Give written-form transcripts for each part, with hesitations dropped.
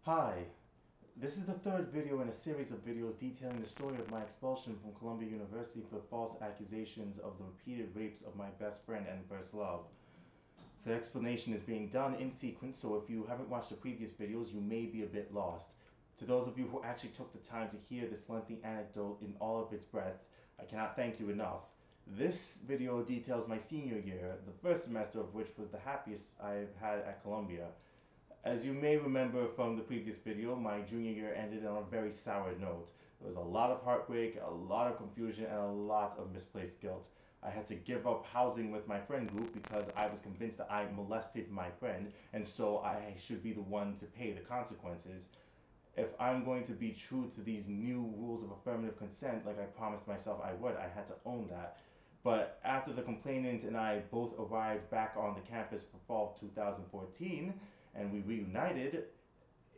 Hi, this is the third video in a series of videos detailing the story of my expulsion from Columbia University for false accusations of the repeated rapes of my best friend and first love. The explanation is being done in sequence, so if you haven't watched the previous videos, you may be a bit lost. To those of you who actually took the time to hear this lengthy anecdote in all of its breadth, I cannot thank you enough. This video details my senior year, the first semester of which was the happiest I've had at Columbia. As you may remember from the previous video, my junior year ended on a very sour note. There was a lot of heartbreak, a lot of confusion, and a lot of misplaced guilt. I had to give up housing with my friend group because I was convinced that I molested my friend, and so I should be the one to pay the consequences. If I'm going to be true to these new rules of affirmative consent like I promised myself I would, I had to own that. But after the complainant and I both arrived back on the campus for fall of 2014 and we reunited,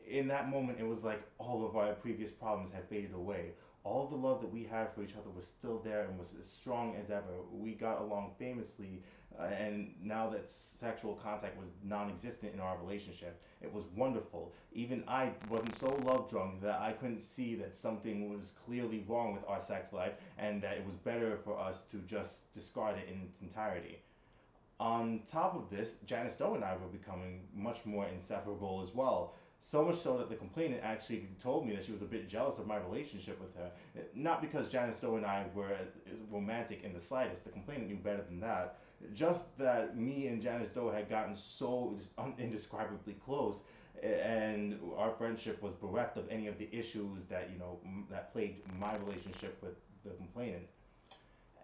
in that moment, it was like all of our previous problems had faded away. All of the love that we had for each other was still there and was as strong as ever. We got along famously, and now that sexual contact was non existent in our relationship, it was wonderful. Even I wasn't so love drunk that I couldn't see that something was clearly wrong with our sex life and that it was better for us to just discard it in its entirety. On top of this, Janice Doe and I were becoming much more inseparable as well. So much so that the complainant actually told me that she was a bit jealous of my relationship with her. Not because Janice Doe and I were romantic in the slightest, the complainant knew better than that. Just that me and Janice Doe had gotten so indescribably close, and our friendship was bereft of any of the issues that, that plagued my relationship with the complainant.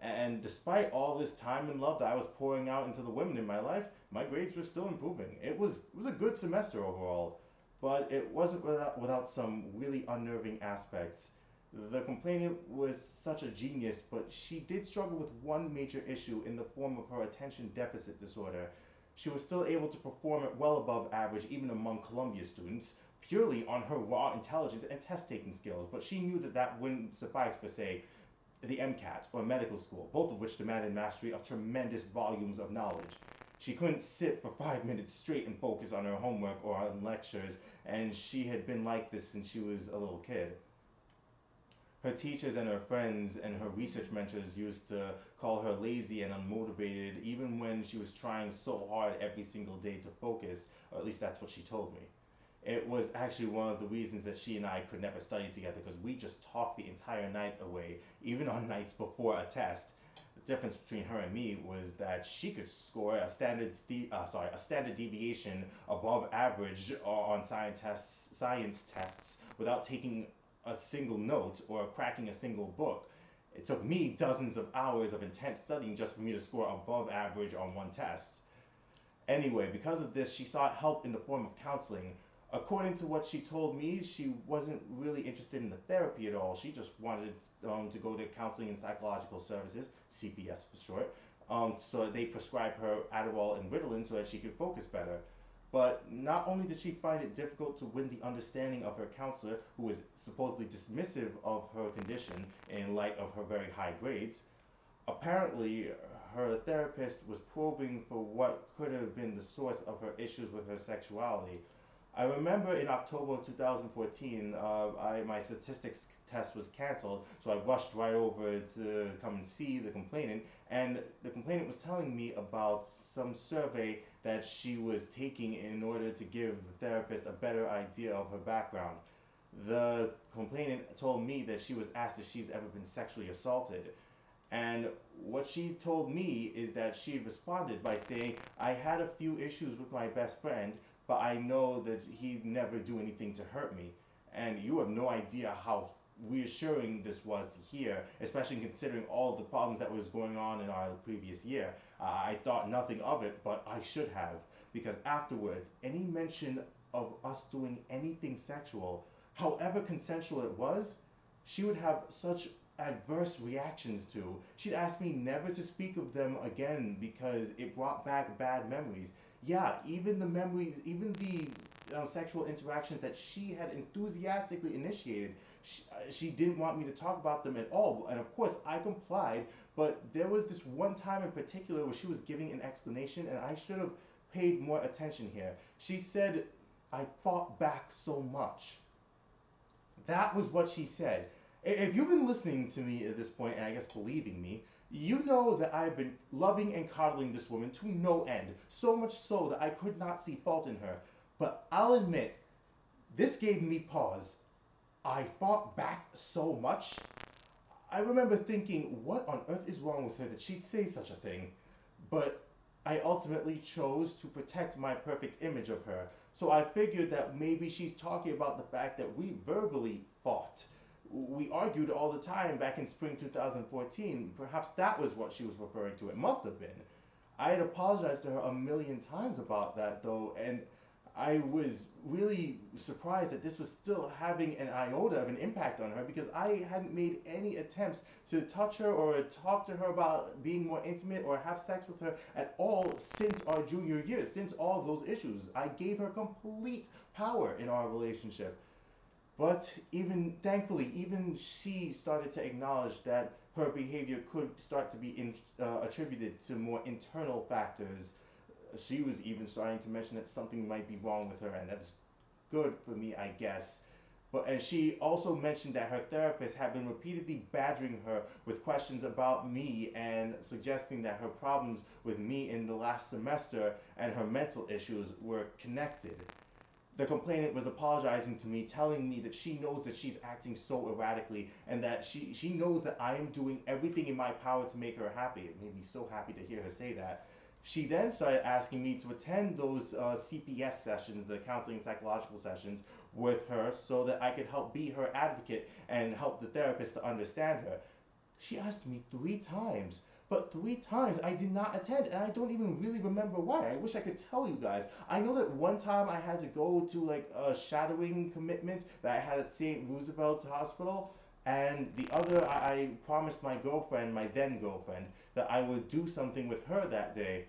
And despite all this time and love that I was pouring out into the women in my life, my grades were still improving. It was a good semester overall, but it wasn't without some really unnerving aspects. The complainant was such a genius, but she did struggle with one major issue in the form of her attention deficit disorder. She was still able to perform at well above average even among Columbia students, purely on her raw intelligence and test taking skills, but she knew that that wouldn't suffice for, say, the MCAT or medical school, both of which demanded mastery of tremendous volumes of knowledge. She couldn't sit for 5 minutes straight and focus on her homework or on lectures, and she had been like this since she was a little kid. Her teachers and her friends and her research mentors used to call her lazy and unmotivated even when she was trying so hard every single day to focus, or at least that's what she told me. It was actually one of the reasons that she and I could never study together because we just talked the entire night away, even on nights before a test. The difference between her and me was that she could score a standard deviation above average on science tests without taking a single note or cracking a single book. It took me dozens of hours of intense studying just for me to score above average on one test. Anyway, because of this, she sought help in the form of counseling. According to what she told me, she wasn't really interested in the therapy at all. She just wanted to go to counseling and psychological services, CPS for short, so they prescribed her Adderall and Ritalin so that she could focus better. But not only did she find it difficult to win the understanding of her counselor, who was supposedly dismissive of her condition in light of her very high grades, apparently her therapist was probing for what could have been the source of her issues with her sexuality. I remember in October of 2014, my statistics test was canceled, so I rushed right over to come and see the complainant, and the complainant was telling me about some survey that she was taking in order to give the therapist a better idea of her background. The complainant told me that she was asked if she's ever been sexually assaulted. And what she told me is that she responded by saying, I had a few issues with my best friend, but I know that he'd never do anything to hurt me. And you have no idea how reassuring this was to hear, especially considering all the problems that was going on in our previous year. I thought nothing of it, but I should have, because afterwards, any mention of us doing anything sexual, however consensual it was, she would have such adverse reactions to. She'd ask me never to speak of them again because it brought back bad memories. Yeah, even the memories, even the sexual interactions that she had enthusiastically initiated, she didn't want me to talk about them at all. And of course, I complied, but there was this one time in particular where she was giving an explanation, and I should have paid more attention here. She said, I fought back so much. That was what she said. If you've been listening to me at this point, and I guess believing me, you know that I've been loving and coddling this woman to no end, so much so that I could not see fault in her. But I'll admit, this gave me pause. I fought back so much. I remember thinking, what on earth is wrong with her that she'd say such a thing? But I ultimately chose to protect my perfect image of her. So I figured that maybe she's talking about the fact that we verbally fought. We argued all the time back in spring 2014. Perhaps that was what she was referring to. It must have been. I had apologized to her a million times about that, though, and I was really surprised that this was still having an iota of an impact on her because I hadn't made any attempts to touch her or talk to her about being more intimate or have sex with her at all since our junior year, since all of those issues. I gave her complete power in our relationship. But even thankfully, even she started to acknowledge that her behavior could start to be attributed to more internal factors. She was even starting to mention that something might be wrong with her, and that's good for me, I guess. But and she also mentioned that her therapist had been repeatedly badgering her with questions about me and suggesting that her problems with me in the last semester and her mental issues were connected. The complainant was apologizing to me, telling me that she knows that she's acting so erratically and that she knows that I am doing everything in my power to make her happy. It made me so happy to hear her say that. She then started asking me to attend those CPS sessions, the counseling and psychological sessions, with her so that I could help be her advocate and help the therapist to understand her. She asked me 3 times, but 3 times I did not attend, and I don't even really remember why. I wish I could tell you guys. I know that one time I had to go to like a shadowing commitment that I had at St. Roosevelt's Hospital, and the other I promised my girlfriend, my then girlfriend, that I would do something with her that day.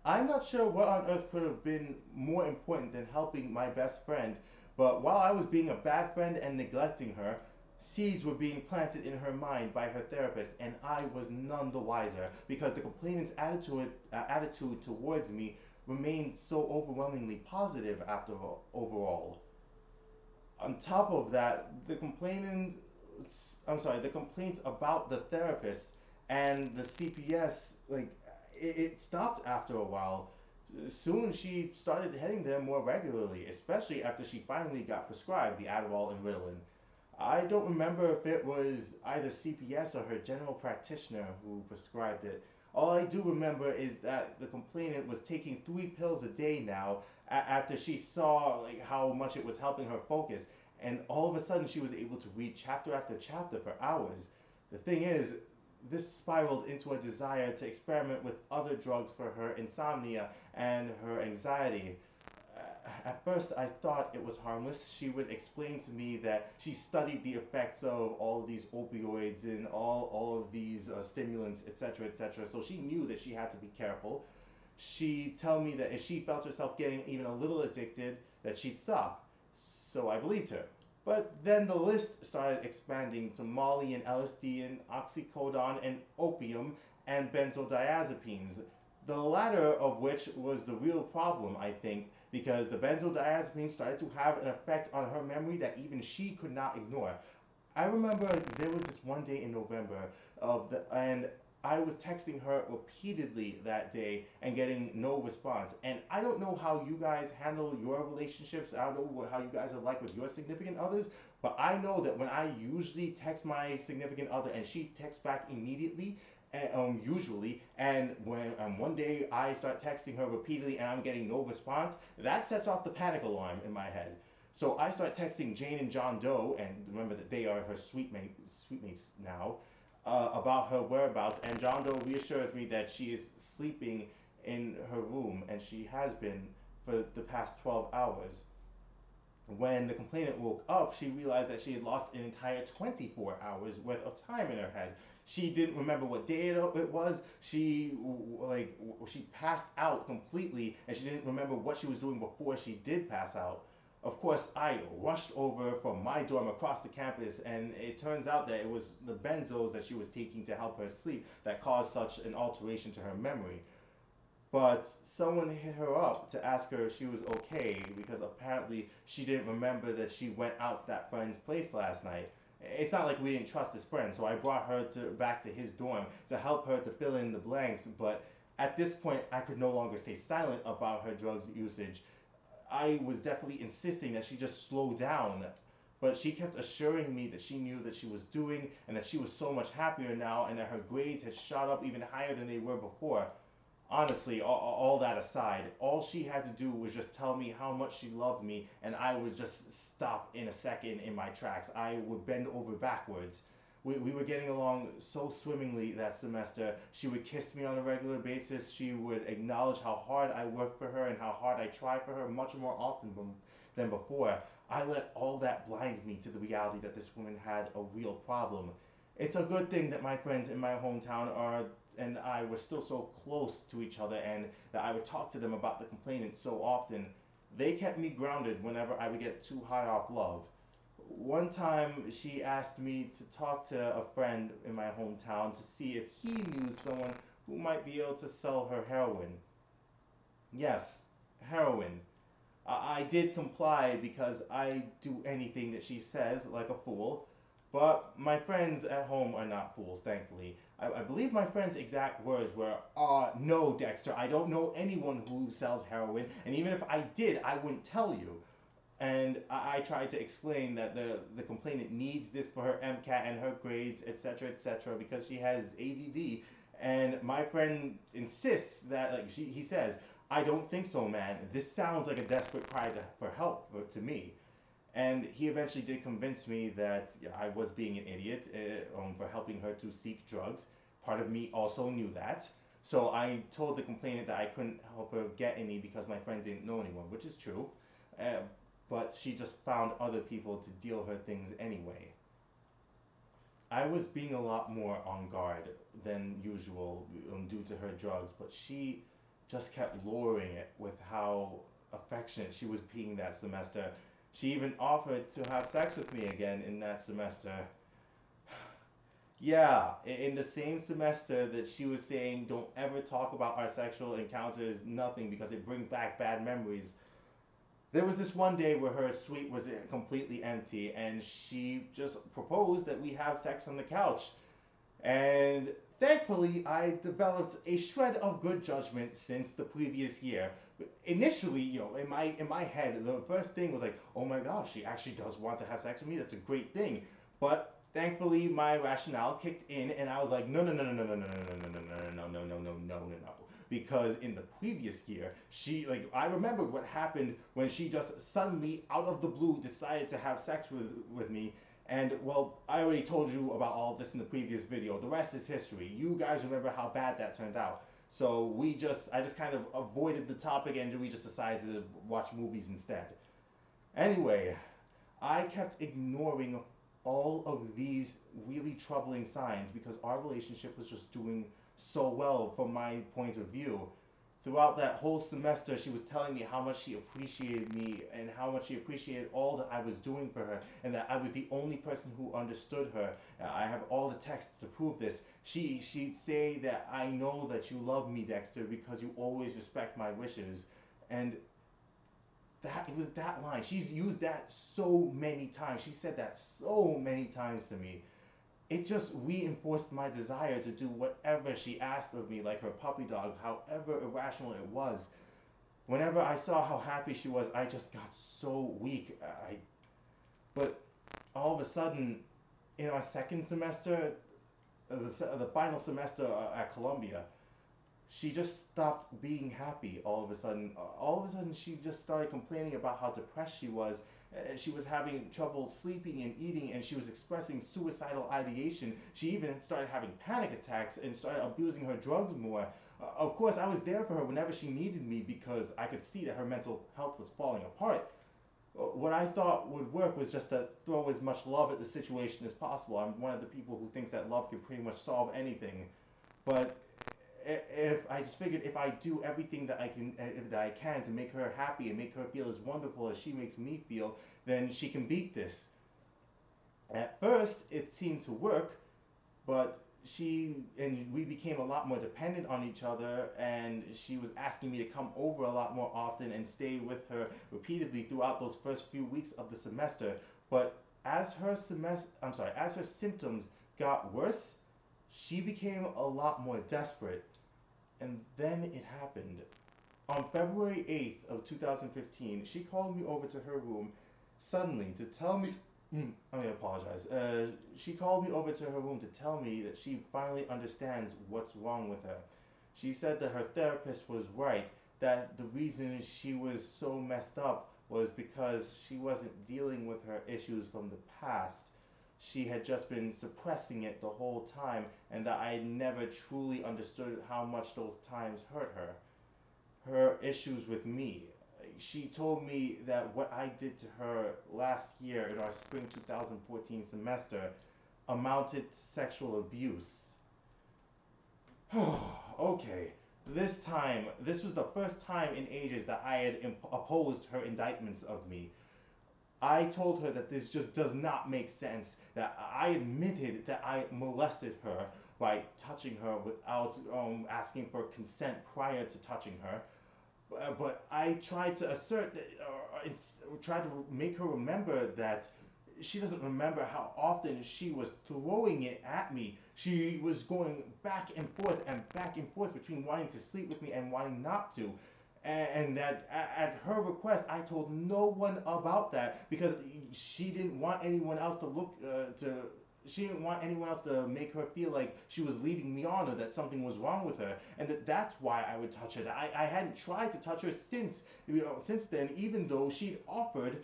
I'm not sure what on earth could have been more important than helping my best friend, but while I was being a bad friend and neglecting her, seeds were being planted in her mind by her therapist, and I was none the wiser because the complainant's attitude towards me remained so overwhelmingly positive after all, overall. On top of that, the complaints about the therapist and the CPS, like, it stopped after a while. Soon she started heading there more regularly, especially after she finally got prescribed the Adderall and Ritalin. I don't remember if it was either CPS or her general practitioner who prescribed it. All I do remember is that the complainant was taking 3 pills a day now after she saw like how much it was helping her focus, and all of a sudden she was able to read chapter after chapter for hours. The thing is, this spiraled into a desire to experiment with other drugs for her insomnia and her anxiety. At first, I thought it was harmless. She would explain to me that she studied the effects of all of these opioids and all of these stimulants, etc., etc. So she knew that she had to be careful. She'd tell me that if she felt herself getting even a little addicted, that she'd stop. So I believed her. But then the list started expanding to Molly and LSD and oxycodone and opium and benzodiazepines. The latter of which was the real problem, I think, because the benzodiazepines started to have an effect on her memory that even she could not ignore. I remember there was this one day in November and I was texting her repeatedly that day and getting no response. And I don't know how you guys handle your relationships. I don't know how you guys are like with your significant others, but I know that when I usually text my significant other and she texts back immediately, usually, and when one day I start texting her repeatedly and I'm getting no response, that sets off the panic alarm in my head. So I start texting Jane and John Doe, and remember that they are her sweetmates now, about her whereabouts. And John Doe reassures me that she is sleeping in her room, and she has been for the past 12 hours. When the complainant woke up, she realized that she had lost an entire 24 hours worth of time in her head. She didn't remember what day it was. She passed out completely, and she didn't remember what she was doing before she did pass out. Of course, I rushed over from my dorm across the campus, and it turns out that it was the benzos that she was taking to help her sleep that caused such an alteration to her memory. but someone hit her up to ask her if she was okay because apparently she didn't remember that she went out to that friend's place last night. It's not like we didn't trust this friend, so I brought her back to his dorm to help her to fill in the blanks. But at this point, I could no longer stay silent about her drugs usage. I was definitely insisting that she just slow down. But she kept assuring me that she knew that she was doing and that she was so much happier now and that her grades had shot up even higher than they were before. Honestly, all that aside, all she had to do was just tell me how much she loved me, and I would just stop in a second in my tracks. I would bend over backwards. We were getting along so swimmingly that semester. She would kiss me on a regular basis. She would acknowledge how hard I worked for her and how hard I tried for her much more often than before. I let all that blind me to the reality that this woman had a real problem. It's a good thing that my friends in my hometown are and I were still so close to each other and that I would talk to them about the complainant so often. They kept me grounded whenever I would get too high off love. One time she asked me to talk to a friend in my hometown to see if he knew someone who might be able to sell her heroin. Yes, heroin. I did comply because I do anything that she says like a fool. But my friends at home are not fools, thankfully. I believe my friend's exact words were, no, Dexter, I don't know anyone who sells heroin, and even if I did, I wouldn't tell you. And I tried to explain that the complainant needs this for her MCAT and her grades, etc., because she has ADD. And my friend insists that, like, he says, I don't think so, man. This sounds like a desperate cry for help to me. And he eventually did convince me that yeah, I was being an idiot for helping her to seek drugs. Part of me also knew that. So I told the complainant that I couldn't help her get any because my friend didn't know anyone, which is true. Uh, but she just found other people to deal her things anyway. I was being a lot more on guard than usual due to her drugs, but she just kept lowering it with how affectionate she was being that semester. She even offered to have sex with me again in that semester. Yeah, in the same semester that she was saying, don't ever talk about our sexual encounters, nothing, because it brings back bad memories. There was this one day where her suite was completely empty, and she just proposed that we have sex on the couch. And thankfully, I developed a shred of good judgment since the previous year. Initially, in my head, the first thing was like, oh my gosh, she actually does want to have sex with me. That's a great thing. But thankfully, my rationale kicked in, and I was like, no, no, no, no, no, no, no, no, no, no, no, no, no, no, no, no, no, no. Because in the previous year, I remembered what happened when she just suddenly, out of the blue, decided to have sex with me. And well, I already told you about all of this in the previous video. The rest is history. You guys remember how bad that turned out. So I just kind of avoided the topic and we just decided to watch movies instead. Anyway, I kept ignoring all of these really troubling signs because our relationship was just doing so well from my point of view. Throughout that whole semester, she was telling me how much she appreciated me and how much she appreciated all that I was doing for her and that I was the only person who understood her. I have all the texts to prove this. She'd say that I know that you love me, Dexter, because you always respect my wishes. And that it was that line. She's used that so many times. She said that so many times to me. It just reinforced my desire to do whatever she asked of me, like her puppy dog, however irrational it was. Whenever I saw how happy she was, I just got so weak. But all of a sudden, in our second semester, the final semester at Columbia, she just stopped being happy all of a sudden. All of a sudden, she just started complaining about how depressed she was. She was having trouble sleeping and eating, and she was expressing suicidal ideation. She even started having panic attacks and started abusing her drugs more. Of course, I was there for her whenever she needed me because I could see that her mental health was falling apart. What I thought would work was just to throw as much love at the situation as possible. I'm one of the people who thinks that love can pretty much solve anything. But if I just figured if I do everything that I can to make her happy and make her feel as wonderful as she makes me feel, then she can beat this. At first, it seemed to work, but we became a lot more dependent on each other, and she was asking me to come over a lot more often and stay with her repeatedly throughout those first few weeks of the semester. But as her symptoms got worse, she became a lot more desperate. And then it happened. On February 8th of 2015, she called me over to her room suddenly to tell me, I apologize. She called me over to her room to tell me that she finally understands what's wrong with her. She said that her therapist was right, that the reason she was so messed up was because she wasn't dealing with her issues from the past. She had just been suppressing it the whole time, and that I never truly understood how much those times hurt her. Her issues with me. She told me that what I did to her last year in our spring 2014 semester amounted to sexual abuse. Okay, this was the first time in ages that I had opposed her indictments of me. I told her that this just does not make sense, that I admitted that I molested her by touching her without asking for consent prior to touching her. But I tried to assert that, tried to make her remember that she doesn't remember how often she was throwing it at me. She was going back and forth between wanting to sleep with me and wanting not to. And that at her request, I told no one about that because she didn't want anyone else to she didn't want anyone else to make her feel like she was leading me on or that something was wrong with her, and that's why I would touch her. That I hadn't tried to touch her since then, even though she'd offered,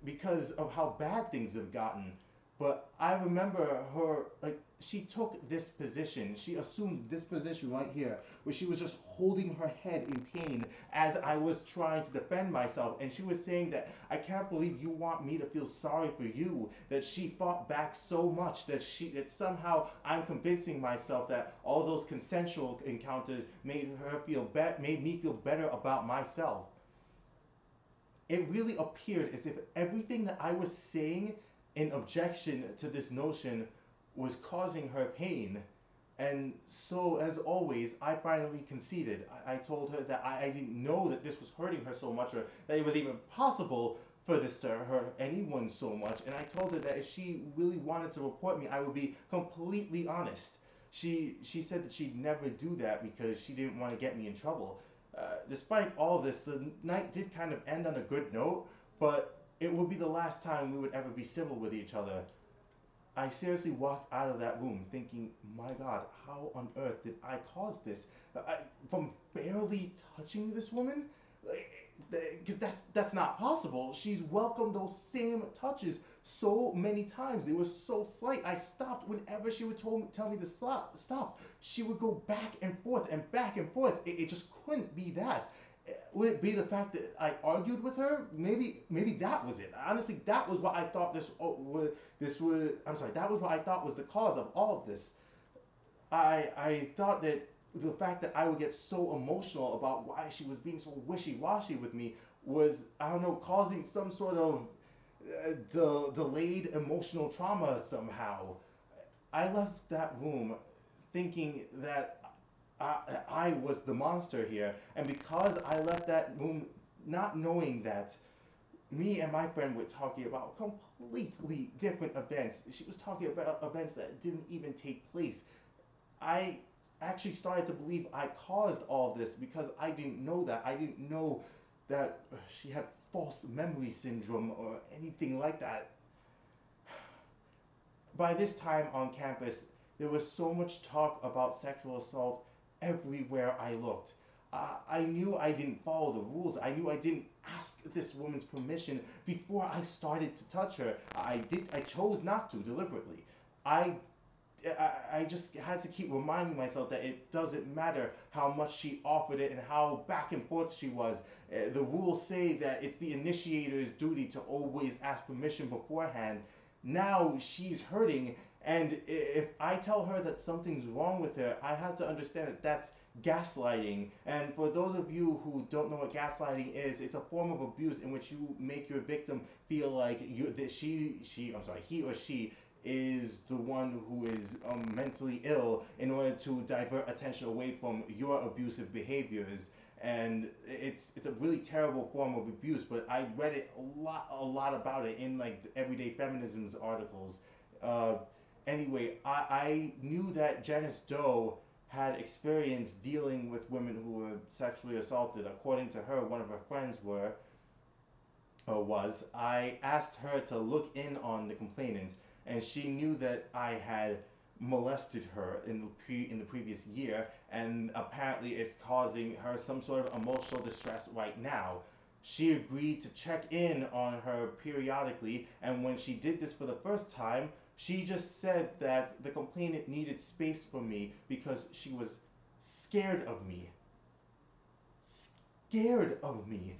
because of how bad things have gotten. But I remember her, like, she took this position, she assumed this position right here, where she was just holding her head in pain as I was trying to defend myself. And she was saying that, I can't believe you want me to feel sorry for you, that she fought back so much, that somehow I'm convincing myself that all those consensual encounters made me feel better about myself. It really appeared as if everything that I was saying in objection to this notion was causing her pain. And so, as always, I finally conceded. I told her that I didn't know that this was hurting her so much, or that it was even possible for this to hurt anyone so much. And I told her that if she really wanted to report me, I would be completely honest. She said that she'd never do that because she didn't want to get me in trouble. Despite all this, the night did kind of end on a good note, but it would be the last time we would ever be civil with each other. I seriously walked out of that room thinking, my God, how on earth did I cause this? From barely touching this woman? Because that's not possible. She's welcomed those same touches so many times. They were so slight. I stopped whenever she would tell me to stop. She would go back and forth and back and forth. It just couldn't be that. Would it be the fact that I argued with her? Maybe that was it. Honestly, that was what I thought that was what I thought was the cause of all of this. I thought that the fact that I would get so emotional about why she was being so wishy-washy with me was, I don't know, causing some sort of delayed emotional trauma somehow. I left that room thinking that I was the monster here, and because I left that room not knowing that me and my friend were talking about completely different events. She was talking about events that didn't even take place. I actually started to believe I caused all of this because I didn't know that. I didn't know that she had false memory syndrome or anything like that. By this time on campus, there was so much talk about sexual assault everywhere I looked. I knew I didn't follow the rules. I knew I didn't ask this woman's permission before I started to touch her. I chose not to deliberately. I I just had to keep reminding myself that it doesn't matter how much she offered it and how back and forth she was. The rules say that it's the initiator's duty to always ask permission beforehand. Now she's hurting, and if I tell her that something's wrong with her, I have to understand that that's gaslighting. And for those of you who don't know what gaslighting is, it's a form of abuse in which you make your victim feel like he or she is the one who is mentally ill in order to divert attention away from your abusive behaviors. And it's a really terrible form of abuse. But I read it a lot about it in like the Everyday Feminism's articles. Uh, anyway, I knew that Janice Doe had experience dealing with women who were sexually assaulted. According to her, one of her friends were or was. I asked her to look in on the complainant, and she knew that I had molested her in the previous year, and apparently it's causing her some sort of emotional distress right now. She agreed to check in on her periodically, and when she did this for the first time, she just said that the complainant needed space from me because she was scared of me. Scared of me.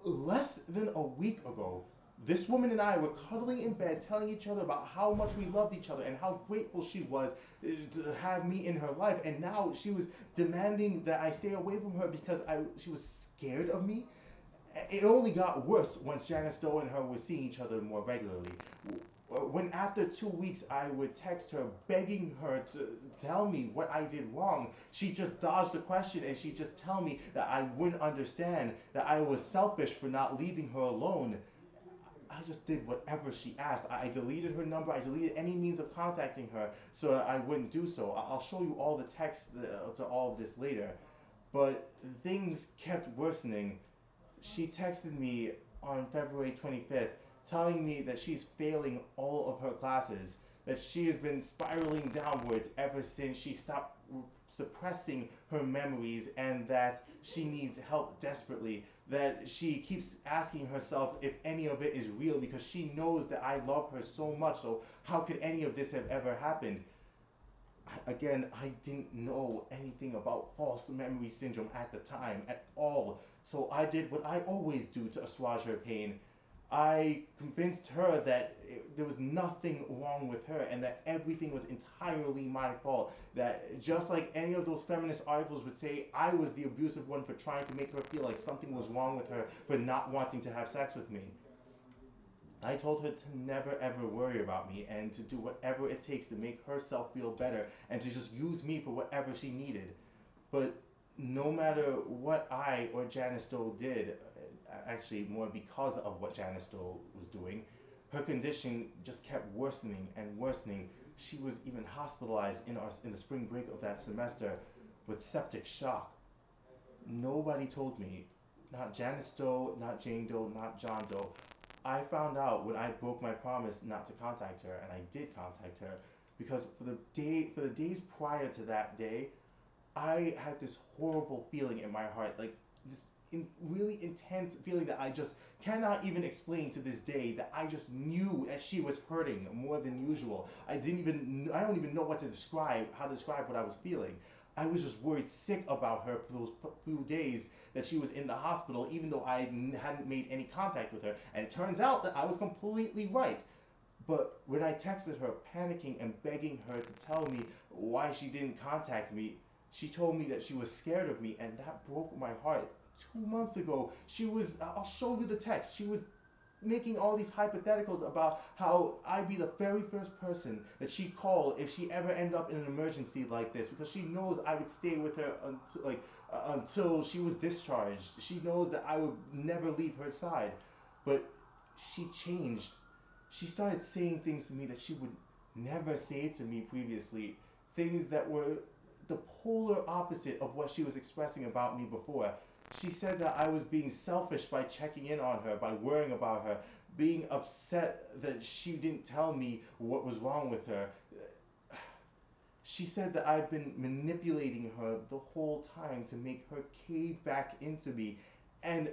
Less than a week ago, this woman and I were cuddling in bed, telling each other about how much we loved each other and how grateful she was to have me in her life. And now she was demanding that I stay away from her because she was scared of me. It only got worse once Janice Doe and her were seeing each other more regularly. When after 2 weeks I would text her begging her to tell me what I did wrong, she just dodged the question and she'd just tell me that I wouldn't understand, that I was selfish for not leaving her alone. I just did whatever she asked. I deleted her number. I deleted any means of contacting her so I wouldn't do so. I'll show you all the text to all of this later. But things kept worsening. She texted me on February 25th telling me that she's failing all of her classes, that she has been spiraling downwards ever since she stopped suppressing her memories, and that she needs help desperately, that she keeps asking herself if any of it is real because she knows that I love her so much, so how could any of this have ever happened? Again, I didn't know anything about false memory syndrome at the time at all. So I did what I always do to assuage her pain. I convinced her that there was nothing wrong with her and that everything was entirely my fault. That just like any of those feminist articles would say, I was the abusive one for trying to make her feel like something was wrong with her for not wanting to have sex with me. I told her to never ever worry about me and to do whatever it takes to make herself feel better and to just use me for whatever she needed. But no matter what I or Janice Doe did, actually more because of what Janice Doe was doing, her condition just kept worsening and worsening. She was even hospitalized in the spring break of that semester with septic shock. Nobody told me, not Janice Doe, not Jane Doe, not John Doe. I found out when I broke my promise not to contact her, and I did contact her, because for the days prior to that day, I had this horrible feeling in my heart, like this really intense feeling that I just cannot even explain to this day. That I just knew that she was hurting more than usual. I don't even know how to describe what I was feeling. I was just worried sick about her for those few days that she was in the hospital, even though I hadn't made any contact with her. And it turns out that I was completely right. But when I texted her, panicking and begging her to tell me why she didn't contact me, she told me that she was scared of me, and that broke my heart. 2 months ago, I'll show you the text. She was making all these hypotheticals about how I'd be the very first person that she'd call if she ever ended up in an emergency like this, because she knows I would stay with her until she was discharged. She knows that I would never leave her side. But she changed. She started saying things to me that she would never say to me previously, things that were the polar opposite of what she was expressing about me before. She said that I was being selfish by checking in on her, by worrying about her, being upset that she didn't tell me what was wrong with her. She said that I've been manipulating her the whole time to make her cave back into me. And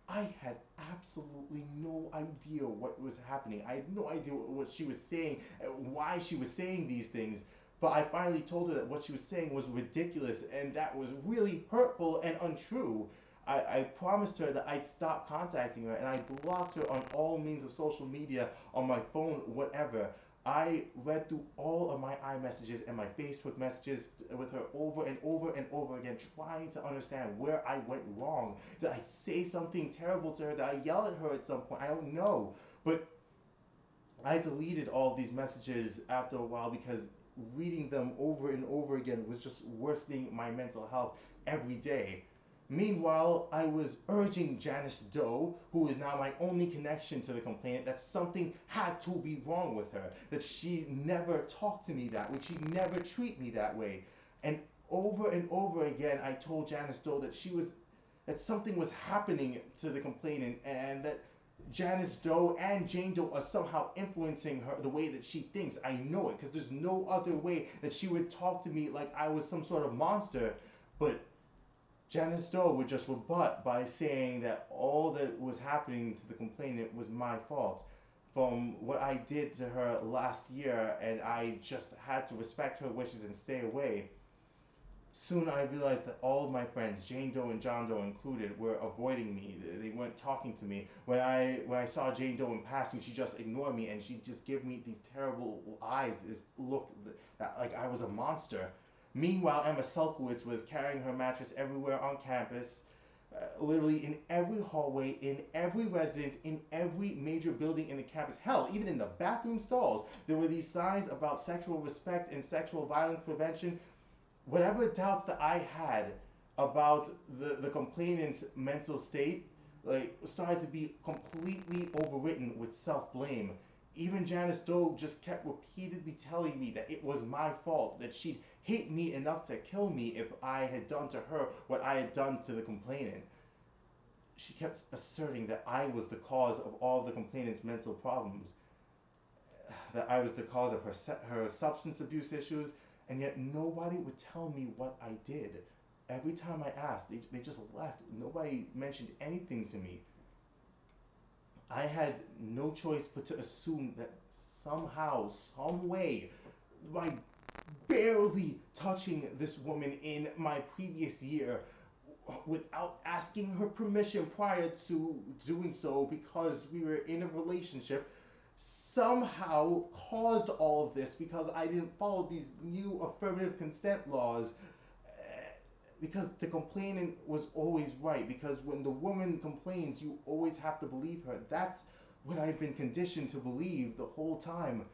I had absolutely no idea what was happening. I had no idea what she was saying, why she was saying these things. But I finally told her that what she was saying was ridiculous and that was really hurtful and untrue. I promised her that I'd stop contacting her, and I blocked her on all means of social media, on my phone, whatever. I read through all of my iMessages and my Facebook messages with her over and over and over again, trying to understand where I went wrong. Did I say something terrible to her? Did I yell at her at some point? I don't know. But I deleted all of these messages after a while because reading them over and over again was just worsening my mental health every day. Meanwhile, I was urging Janice Doe, who is now my only connection to the complainant, that something had to be wrong with her, that she never talked to me that way, she never treat me that way. And over again, I told Janice Doe that something was happening to the complainant, and that Janice Doe and Jane Doe are somehow influencing her the way that she thinks. I know it because there's no other way that she would talk to me like I was some sort of monster. But Janice Doe would just rebut by saying that all that was happening to the complainant was my fault from what I did to her last year, and I just had to respect her wishes and stay away. Soon I realized that all of my friends, Jane Doe and John Doe included, were avoiding me. They weren't talking to me. When I saw Jane Doe in passing, she just ignored me and she just gave me these terrible eyes, this look that like I was a monster. Meanwhile, Emma Selkowitz was carrying her mattress everywhere on campus, literally in every hallway, in every residence, in every major building in the campus. Hell, even in the bathroom stalls, there were these signs about sexual respect and sexual violence prevention. Whatever doubts that I had about the complainant's mental state, like, started to be completely overwritten with self-blame. Even Janice Doe just kept repeatedly telling me that it was my fault, that she'd hate me enough to kill me if I had done to her what I had done to the complainant. She kept asserting that I was the cause of all of the complainant's mental problems, that I was the cause of her substance abuse issues, and yet nobody would tell me what I did. Every time I asked, they just left. Nobody mentioned anything to me. I had no choice but to assume that somehow, some way, by barely touching this woman in my previous year without asking her permission prior to doing so because we were in a relationship, somehow caused all of this because I didn't follow these new affirmative consent laws. Because the complainant was always right. Because when the woman complains, you always have to believe her. That's what I've been conditioned to believe the whole time.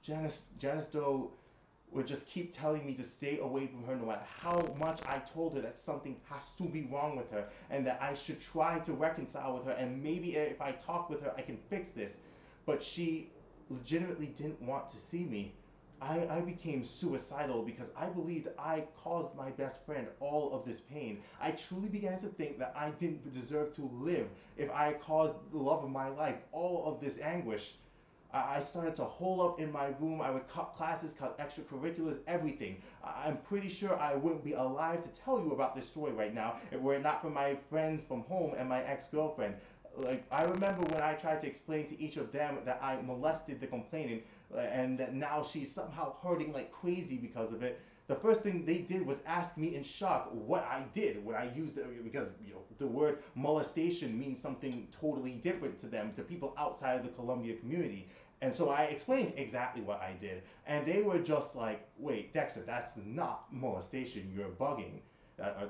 Janice Doe would just keep telling me to stay away from her no matter how much I told her that something has to be wrong with her and that I should try to reconcile with her, and maybe if I talk with her I can fix this. But she legitimately didn't want to see me. I became suicidal because I believed I caused my best friend all of this pain. I truly began to think that I didn't deserve to live if I caused the love of my life all of this anguish. I started to hole up in my room. I would cut classes, cut extracurriculars, everything. I'm pretty sure I wouldn't be alive to tell you about this story right now if it were not for my friends from home and my ex-girlfriend. Like, I remember when I tried to explain to each of them that I molested the complainant, and that now she's somehow hurting like crazy because of it. The first thing they did was ask me in shock what I did when I used it, because the word molestation means something totally different to them, to people outside of the Columbia community. And so I explained exactly what I did, and they were just like, "Wait, Dexter, that's not molestation. You're bugging."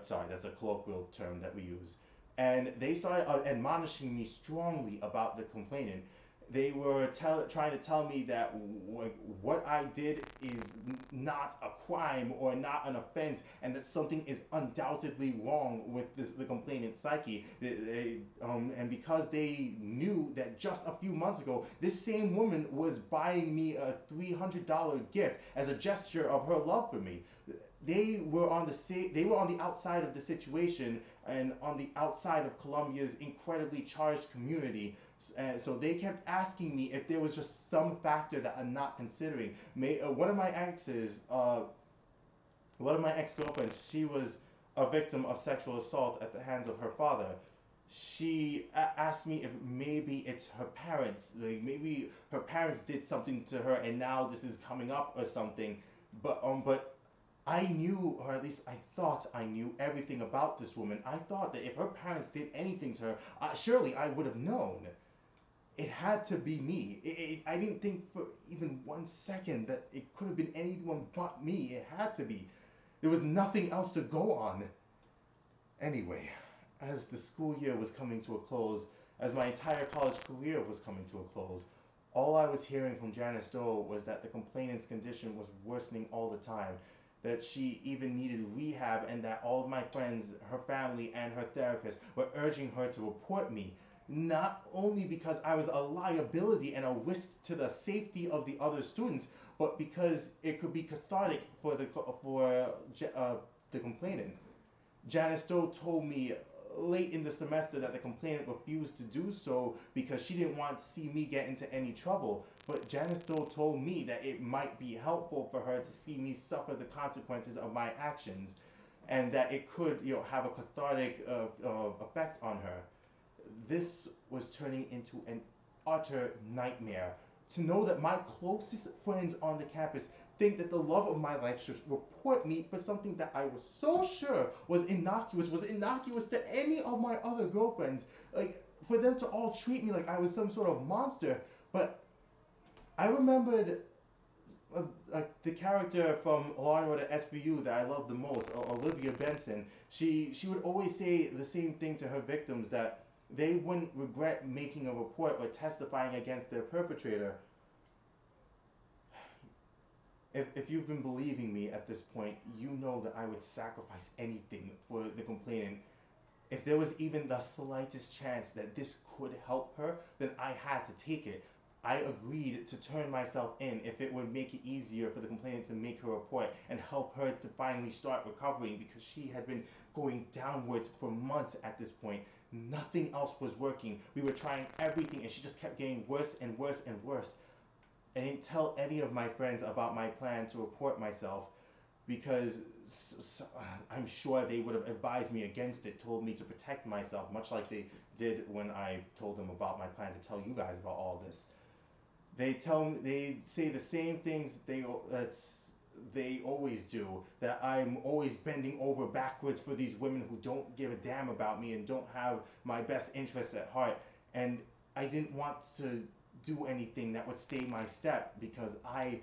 Sorry, that's a colloquial term that we use. And they started admonishing me strongly about the complainant. They were trying to tell me that what I did is not a crime or not an offense, and that something is undoubtedly wrong with the complainant's psyche. And because they knew that just a few months ago, this same woman was buying me a $300 gift as a gesture of her love for me. They were on the outside of the situation and on the outside of Columbia's incredibly charged community. And so they kept asking me if there was just some factor that I'm not considering. One of my ex-girlfriends, she was a victim of sexual assault at the hands of her father. She asked me if maybe it's her parents, like maybe her parents did something to her and now this is coming up or something. But I knew, or at least I thought I knew everything about this woman. I thought that if her parents did anything to her, surely I would have known. It had to be me. I didn't think for even 1 second that it could have been anyone but me. It had to be. There was nothing else to go on. Anyway, as the school year was coming to a close, as my entire college career was coming to a close, All I was hearing from Janice Doe was that the complainant's condition was worsening all the time, that she even needed rehab, and that all of my friends, her family, and her therapist were urging her to report me. Not only because I was a liability and a risk to the safety of the other students, but because it could be cathartic for the complainant. Janice Doe told me late in the semester that the complainant refused to do so because she didn't want to see me get into any trouble. But Janice Doe told me that it might be helpful for her to see me suffer the consequences of my actions, and that it could, have a cathartic effect on her. This was turning into an utter nightmare. To know that my closest friends on the campus think that the love of my life should report me for something that I was so sure was innocuous to any of my other girlfriends. Like, for them to all treat me like I was some sort of monster. But I remembered the character from Law and Order SVU that I loved the most, Olivia Benson. She would always say the same thing to her victims, that they wouldn't regret making a report or testifying against their perpetrator. If you've been believing me at this point, you know that I would sacrifice anything for the complainant. If there was even the slightest chance that this could help her, then I had to take it. I agreed to turn myself in if it would make it easier for the complainant to make her report and help her to finally start recovering, because she had been going downwards for months at this point. Nothing else was working. We were trying everything and she just kept getting worse and worse and worse. I didn't tell any of my friends about my plan to report myself because I'm sure they would have advised me against it, told me to protect myself, much like they did when I told them about my plan to tell you guys about all this. They say the same things that they always do, that I'm always bending over backwards for these women who don't give a damn about me and don't have my best interests at heart. And I didn't want to do anything that would stay my step, because I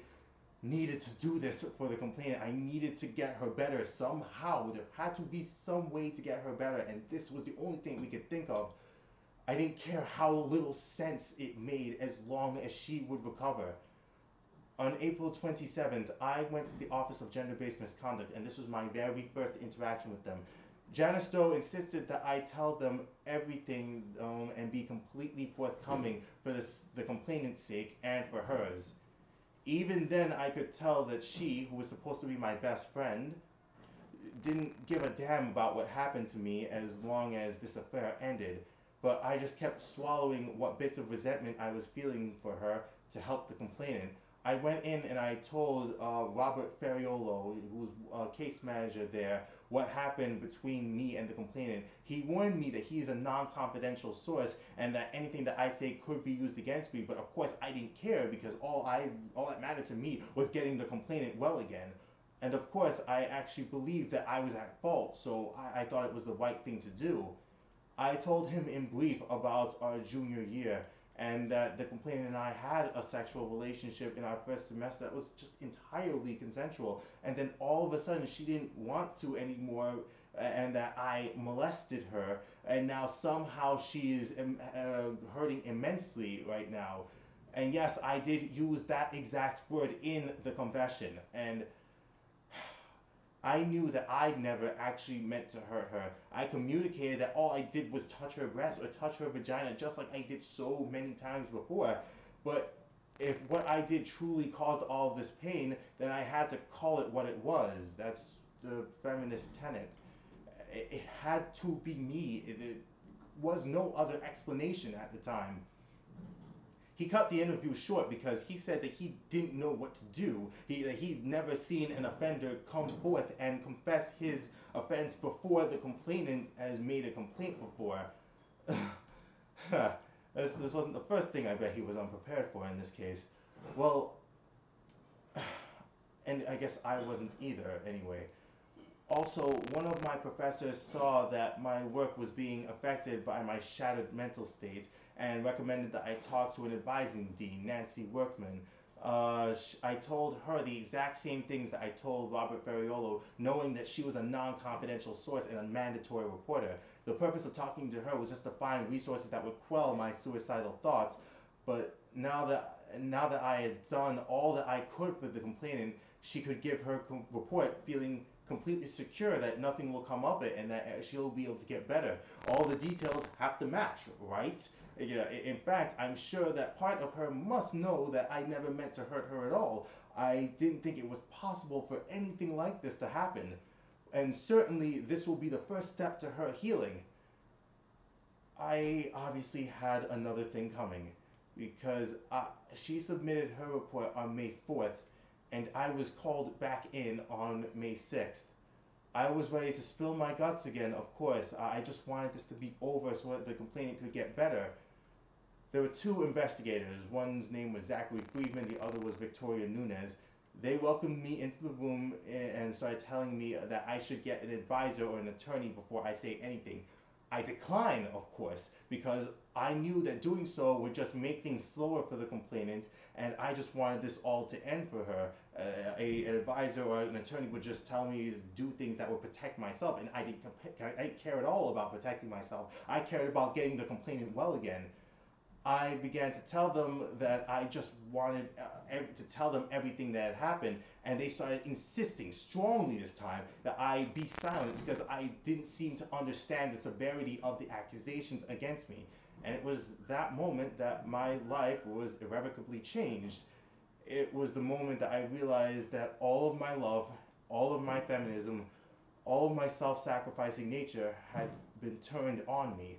needed to do this for the complainant. I needed to get her better somehow. There had to be some way to get her better, and this was the only thing we could think of. I didn't care how little sense it made as long as she would recover. On April 27th, I went to the Office of Gender-Based Misconduct, and this was my very first interaction with them. Janice Doe insisted that I tell them everything and be completely forthcoming for the complainant's sake and for hers. Even then, I could tell that she, who was supposed to be my best friend, didn't give a damn about what happened to me as long as this affair ended. But I just kept swallowing what bits of resentment I was feeling for her to help the complainant. I went in and I told Robert Ferriolo, who was a case manager there, what happened between me and the complainant. He warned me that he is a non-confidential source and that anything that I say could be used against me, but of course I didn't care, because all that mattered to me was getting the complainant well again. And of course I actually believed that I was at fault, so I thought it was the right thing to do. I told him in brief about our junior year, and that the complainant and I had a sexual relationship in our first semester that was just entirely consensual, and then all of a sudden she didn't want to anymore, and that I molested her, and now somehow she is hurting immensely right now. And yes, I did use that exact word in the confession, and I knew that I'd never actually meant to hurt her. I communicated that all I did was touch her breast or touch her vagina, just like I did so many times before. But if what I did truly caused all of this pain, then I had to call it what it was. That's the feminist tenet. It had to be me. It was no other explanation at the time. He cut the interview short because he said that he didn't know what to do. He'd never seen an offender come forth and confess his offense before the complainant has made a complaint before. This wasn't the first thing I bet he was unprepared for in this case. Well, and I guess I wasn't either anyway. Also, one of my professors saw that my work was being affected by my shattered mental state and recommended that I talk to an advising dean, Nancy Workman. I told her the exact same things that I told Robert Ferriolo, knowing that she was a non-confidential source and a mandatory reporter. The purpose of talking to her was just to find resources that would quell my suicidal thoughts. But now that now that I had done all that I could for the complainant, she could give her report feeling completely secure that nothing will come of it and that she'll be able to get better. All the details have to match, right? Yeah, in fact, I'm sure that part of her must know that I never meant to hurt her at all. I didn't think it was possible for anything like this to happen. And certainly, this will be the first step to her healing. I obviously had another thing coming because she submitted her report on May 4th and I was called back in on May 6th. I was ready to spill my guts again, of course. I just wanted this to be over so that the complainant could get better. There were two investigators. One's name was Zachary Friedman, the other was Victoria Nunez. They welcomed me into the room and started telling me that I should get an advisor or an attorney before I say anything. I declined, of course, because I knew that doing so would just make things slower for the complainant, and I just wanted this all to end for her. An advisor or an attorney would just tell me to do things that would protect myself, and I didn't care at all about protecting myself. I cared about getting the complainant well again. I began to tell them that I just wanted to tell them everything that had happened, and they started insisting strongly this time that I be silent because I didn't seem to understand the severity of the accusations against me. And it was that moment that my life was irrevocably changed. It was the moment that I realized that all of my love, all of my feminism, all of my self-sacrificing nature had been turned on me.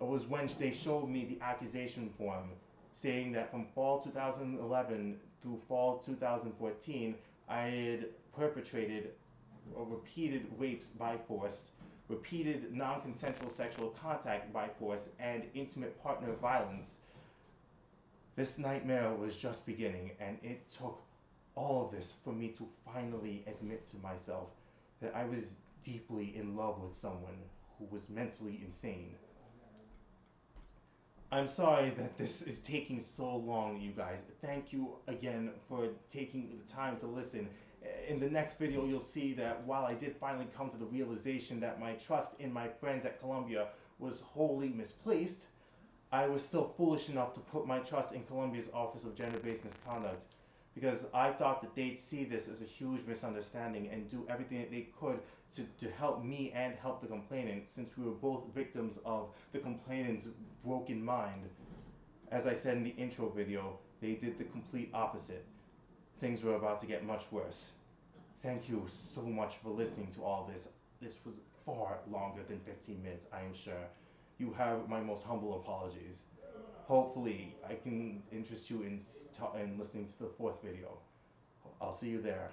It was when they showed me the accusation form saying that from fall 2011 through fall 2014, I had perpetrated repeated rapes by force, repeated non-consensual sexual contact by force, and intimate partner violence. This nightmare was just beginning, and it took all of this for me to finally admit to myself that I was deeply in love with someone who was mentally insane. I'm sorry that this is taking so long, you guys. Thank you again for taking the time to listen. In the next video, you'll see that while I did finally come to the realization that my trust in my friends at Columbia was wholly misplaced, I was still foolish enough to put my trust in Columbia's Office of Gender-Based Misconduct because I thought that they'd see this as a huge misunderstanding and do everything that they could to help me and help the complainant, since we were both victims of the complainant's broken mind. As I said in the intro video, they did the complete opposite. Things were about to get much worse. Thank you so much for listening to all this. This was far longer than 15 minutes, I am sure. You have my most humble apologies. Hopefully, I can interest you in listening to the fourth video. I'll see you there.